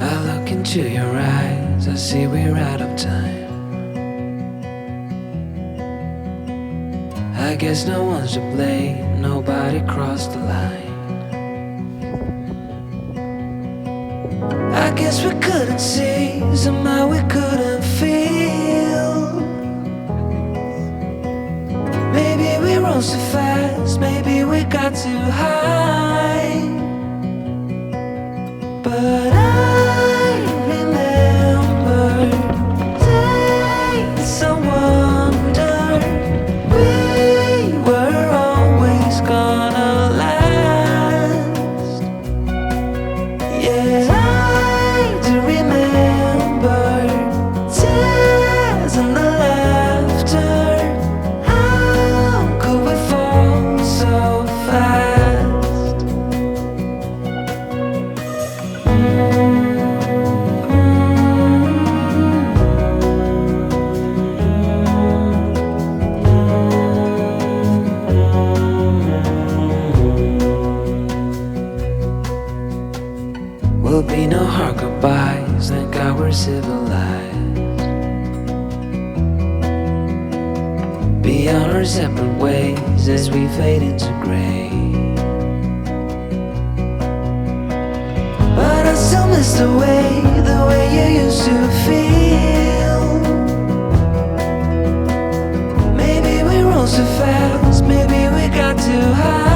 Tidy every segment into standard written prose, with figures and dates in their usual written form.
I look into your eyes, I see we're out of time. I guess no one's to blame, nobody crossed the line. I guess we couldn't see, somehow we couldn't feel. Maybe we rose too fast, maybe we got too high. But I remember days I wondered we were always gonna last. Yeah, I do remember tears and the laughter. How could we fall so fast? Will be no hard goodbyes, thank God we're civilized. Be on our separate ways as we fade into gray. But I still miss the way you used to feel. Maybe we rose too fast, maybe we got too high.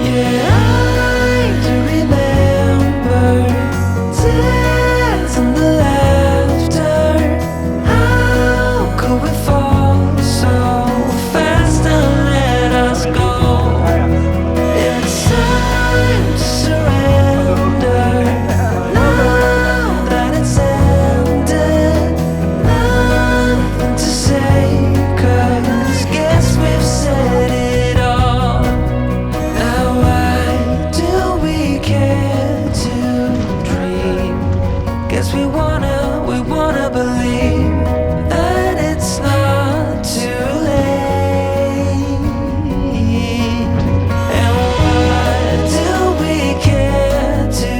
Yeah, I do remember tears and the laughter. How could we fall so fast and let us go? It's time to surrender. Now that it's ended, nothing to say, 'cause guess we've said it all. Now why do we care to dream? Guess we wanna believe that it's not too late. And why do we care to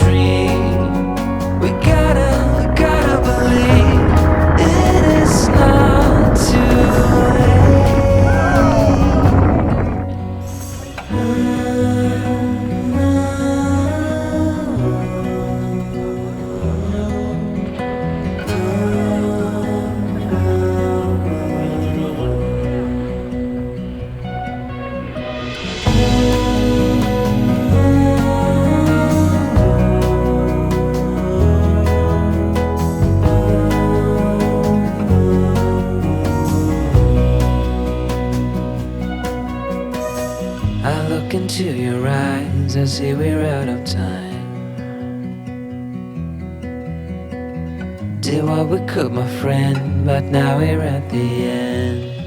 dream? We gotta believe it is not too I look into your eyes, I see we're out of time. Did what we could, my friend, but now we're at the end.